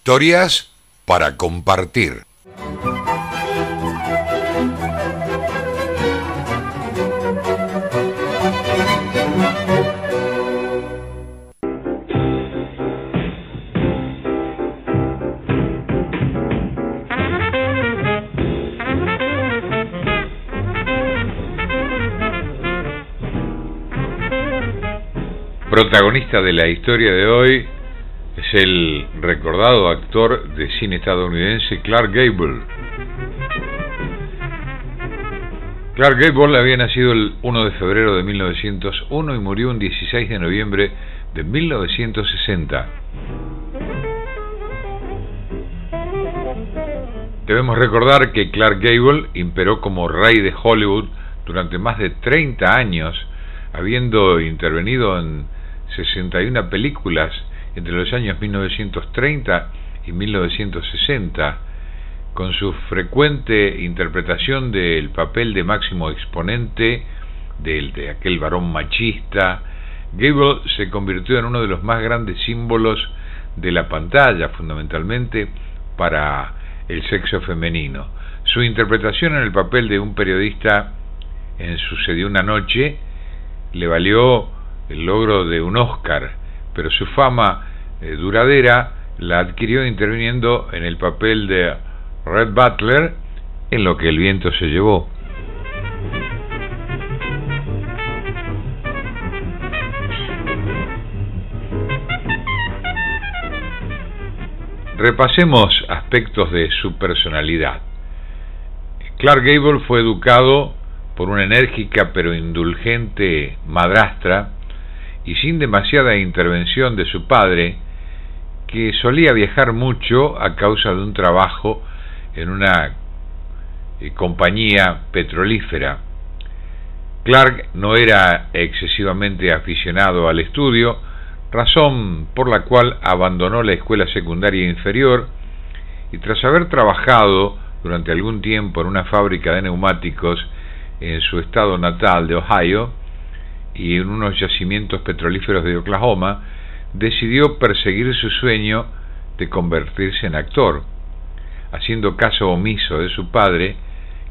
Historias para compartir. Protagonista de la historia de hoy es el recordado actor de cine estadounidense Clark Gable. Clark Gable había nacido el 1 de febrero de 1901 y murió un 16 de noviembre de 1960. Debemos recordar que Clark Gable imperó como rey de Hollywood durante más de 30 años, habiendo intervenido en 61 películas entre los años 1930 y 1960, con su frecuente interpretación del papel de máximo exponente de aquel varón machista. Gable se convirtió en uno de los más grandes símbolos de la pantalla, fundamentalmente para el sexo femenino. Su interpretación en el papel de un periodista en Sucedió una noche le valió el logro de un Oscar, pero su fama duradera la adquirió interviniendo en el papel de Red Butler en Lo que el viento se llevó. Repasemos aspectos de su personalidad. Clark Gable fue educado por una enérgica pero indulgente madrastra y sin demasiada intervención de su padre, que solía viajar mucho a causa de un trabajo en una compañía petrolífera. Clark no era excesivamente aficionado al estudio, razón por la cual abandonó la escuela secundaria inferior y tras haber trabajado durante algún tiempo en una fábrica de neumáticos en su estado natal de Ohio y en unos yacimientos petrolíferos de Oklahoma, decidió perseguir su sueño de convertirse en actor. Haciendo caso omiso de su padre,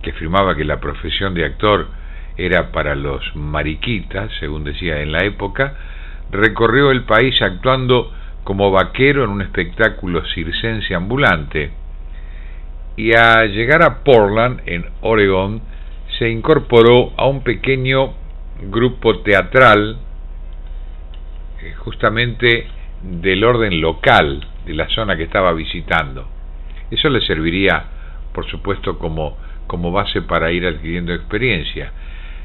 que afirmaba que la profesión de actor era para los mariquitas, según decía en la época, recorrió el país actuando como vaquero en un espectáculo circense ambulante. Y al llegar a Portland, en Oregón, se incorporó a un pequeño grupo teatral justamente del orden local de la zona que estaba visitando. Eso le serviría, por supuesto, como base para ir adquiriendo experiencia.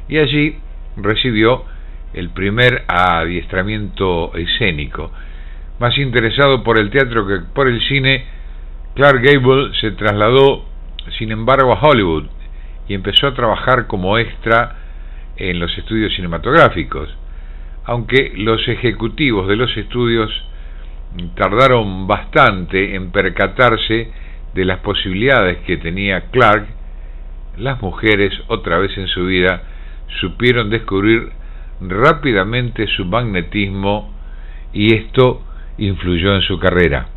Y allí recibió el primer adiestramiento escénico. Más interesado por el teatro que por el cine, Clark Gable se trasladó, sin embargo, a Hollywood y empezó a trabajar como extra en los estudios cinematográficos, aunque los ejecutivos de los estudios tardaron bastante en percatarse de las posibilidades que tenía Clark. Las mujeres, otra vez en su vida, supieron descubrir rápidamente su magnetismo y esto influyó en su carrera.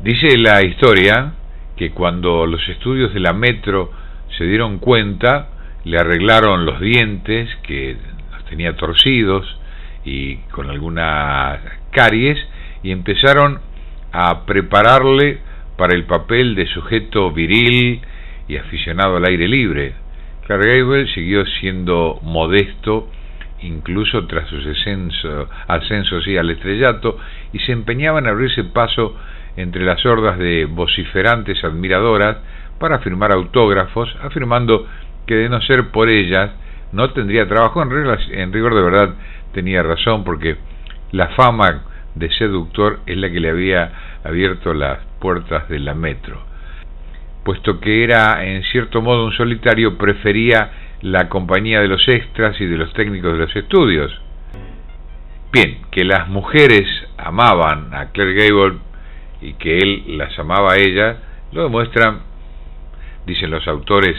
Dice la historia que cuando los estudios de la Metro se dieron cuenta, le arreglaron los dientes, que los tenía torcidos y con algunas caries, y empezaron a prepararle para el papel de sujeto viril y aficionado al aire libre. Clark Gable siguió siendo modesto incluso tras su ascenso al estrellato, y se empeñaba en abrirse paso entre las hordas de vociferantes admiradoras para firmar autógrafos, afirmando que de no ser por ellas no tendría trabajo. En rigor de verdad tenía razón, porque la fama de seductor es la que le había abierto las puertas de la Metro. Puesto que era en cierto modo un solitario, prefería la compañía de los extras y de los técnicos de los estudios. Bien, que las mujeres amaban a Clark Gable y que él las amaba a ella, lo demuestran dicen los autores,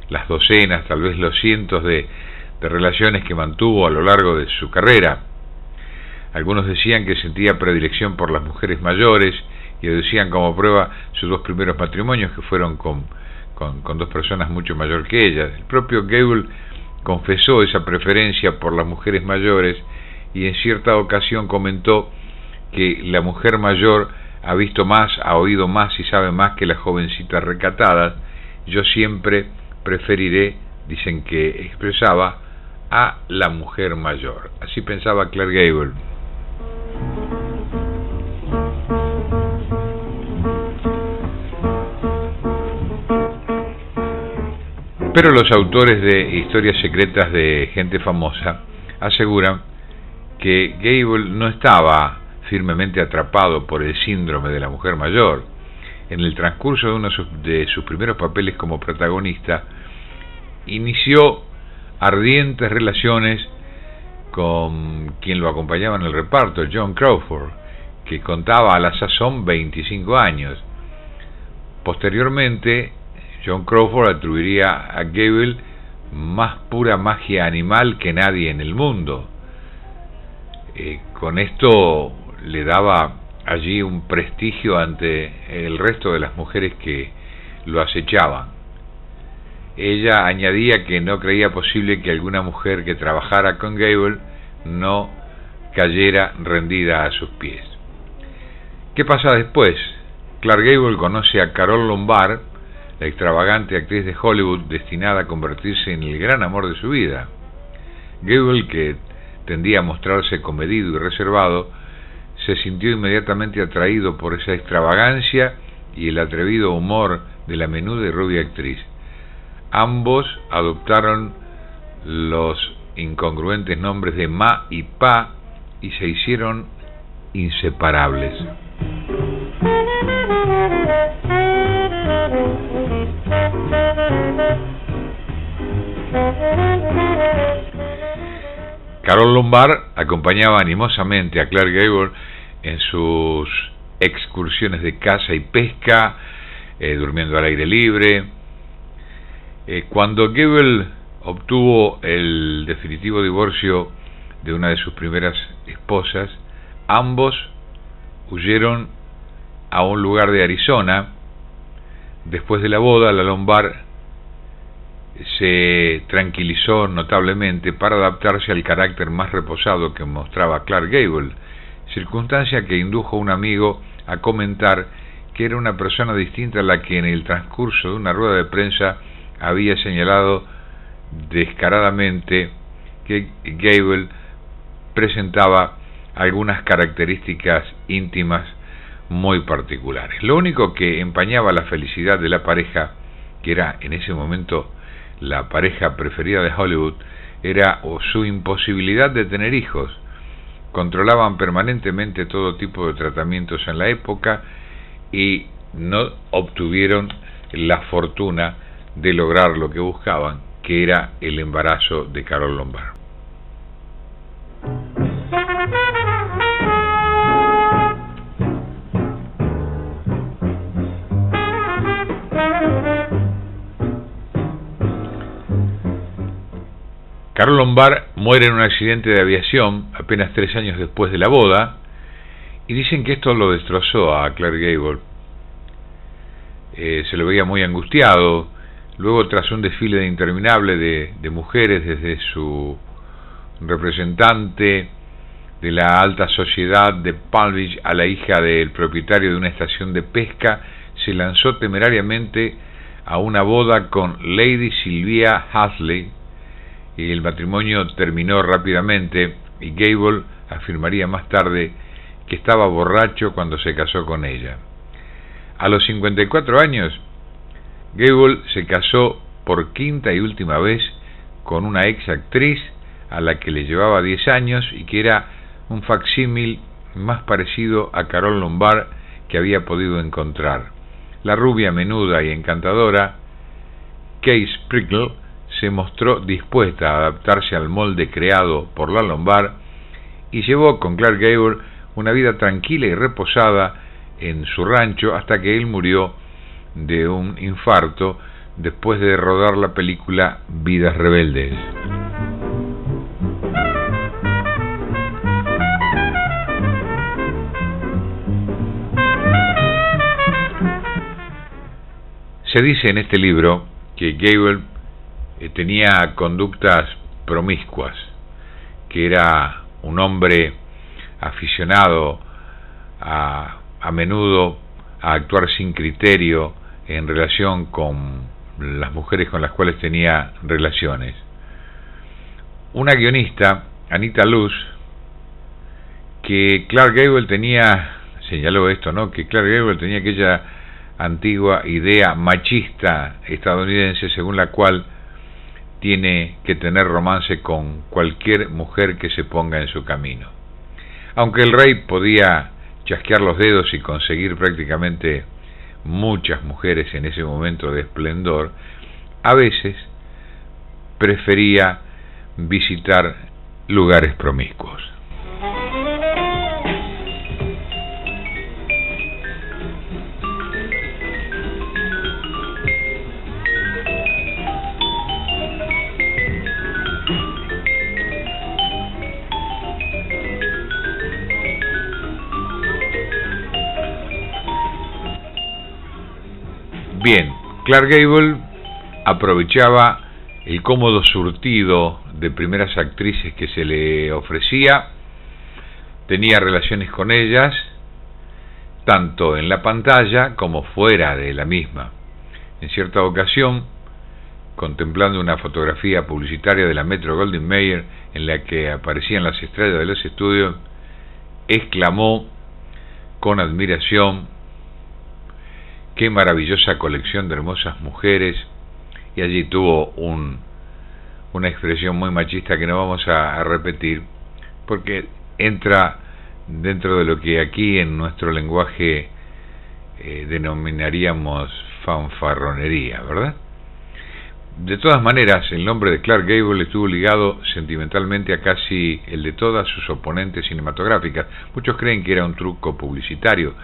las docenas, tal vez los cientos de relaciones que mantuvo a lo largo de su carrera. Algunos decían que sentía predilección por las mujeres mayores y decían como prueba sus 2 primeros matrimonios, que fueron con 2 personas mucho mayor que ella. El propio Gable confesó esa preferencia por las mujeres mayores y en cierta ocasión comentó que la mujer mayor ha visto más, ha oído más y sabe más que las jovencitas recatadas. Yo siempre preferiré, dicen que expresaba, a la mujer mayor. Así pensaba Clark Gable. Pero los autores de Historias secretas de gente famosa aseguran que Gable no estaba firmemente atrapado por el síndrome de la mujer mayor. En el transcurso de uno de sus primeros papeles como protagonista, inició ardientes relaciones con quien lo acompañaba en el reparto, Joan Crawford, que contaba a la sazón 25 años. Posteriormente, Joan Crawford atribuiría a Gable más pura magia animal que nadie en el mundo. Con esto le daba allí un prestigio ante el resto de las mujeres que lo acechaban. Ella añadía que no creía posible que alguna mujer que trabajara con Gable no cayera rendida a sus pies. ¿Qué pasa después? Clark Gable conoce a Carole Lombard, la extravagante actriz de Hollywood destinada a convertirse en el gran amor de su vida. Gable, que tendía a mostrarse comedido y reservado, se sintió inmediatamente atraído por esa extravagancia y el atrevido humor de la menuda y rubia actriz. Ambos adoptaron los incongruentes nombres de Ma y Pa y se hicieron inseparables. Carole Lombard acompañaba animosamente a Clark Gable en sus excursiones de caza y pesca, durmiendo al aire libre. Cuando Gable obtuvo el definitivo divorcio de una de sus primeras esposas, ambos huyeron a un lugar de Arizona. Después de la boda, la Lombard se tranquilizó notablemente para adaptarse al carácter más reposado que mostraba Clark Gable, circunstancia que indujo a un amigo a comentar que era una persona distinta a la que en el transcurso de una rueda de prensa había señalado descaradamente que Gable presentaba algunas características íntimas muy particulares. Lo único que empañaba la felicidad de la pareja, que era en ese momento la pareja preferida de Hollywood, era su imposibilidad de tener hijos. Controlaban permanentemente todo tipo de tratamientos en la época y no obtuvieron la fortuna de lograr lo que buscaban, que era el embarazo de Carole Lombard. Carole Lombard muere en un accidente de aviación apenas 3 años después de la boda, y dicen que esto lo destrozó a Clark Gable. Se lo veía muy angustiado. Luego, tras un desfile interminable de mujeres, desde su representante de la alta sociedad de Palm Beach a la hija del propietario de una estación de pesca, se lanzó temerariamente a una boda con Lady Sylvia Hasley, y el matrimonio terminó rápidamente, y Gable afirmaría más tarde que estaba borracho cuando se casó con ella. A los 54 años, Gable se casó por 5ª y última vez con una ex actriz a la que le llevaba 10 años y que era un facsímil más parecido a Carole Lombard que había podido encontrar. La rubia menuda y encantadora Kay Sprinkle se mostró dispuesta a adaptarse al molde creado por la Lombard y llevó con Clark Gable una vida tranquila y reposada en su rancho hasta que él murió de un infarto después de rodar la película Vidas Rebeldes. Se dice en este libro que Gable tenía conductas promiscuas, que era un hombre aficionado a menudo a actuar sin criterio en relación con las mujeres con las cuales tenía relaciones. Una guionista, Anita Loos, que Clark Gable señaló esto, ¿no? Que Clark Gable tenía aquella antigua idea machista estadounidense según la cual tiene que tener romance con cualquier mujer que se ponga en su camino. Aunque el rey podía chasquear los dedos y conseguir prácticamente muchas mujeres en ese momento de esplendor, a veces prefería visitar lugares promiscuos. Bien, Clark Gable aprovechaba el cómodo surtido de primeras actrices que se le ofrecía, tenía relaciones con ellas, tanto en la pantalla como fuera de la misma. En cierta ocasión, contemplando una fotografía publicitaria de la Metro-Goldwyn-Mayer en la que aparecían las estrellas de los estudios, exclamó con admiración: qué maravillosa colección de hermosas mujeres, y allí tuvo una expresión muy machista que no vamos a repetir, porque entra dentro de lo que aquí en nuestro lenguaje denominaríamos fanfarronería, ¿verdad? De todas maneras, el nombre de Clark Gable estuvo ligado sentimentalmente a casi el de todas sus oponentes cinematográficas. Muchos creen que era un truco publicitario,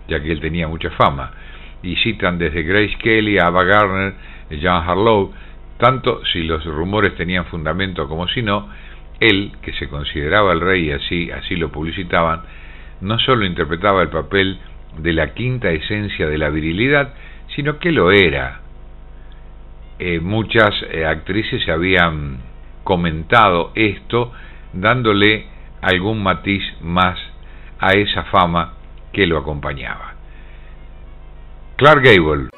ya que él tenía mucha fama, y citan desde Grace Kelly a Ava Gardner, Jean Harlow. Tanto si los rumores tenían fundamento como si no, él, que se consideraba el rey y así lo publicitaban, no solo interpretaba el papel de la quinta esencia de la virilidad, sino que lo era. Muchas actrices habían comentado esto, dándole algún matiz más a esa fama que lo acompañaba. Clark Gable.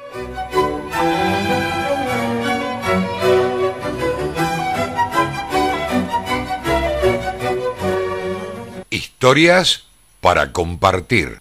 Historias para compartir.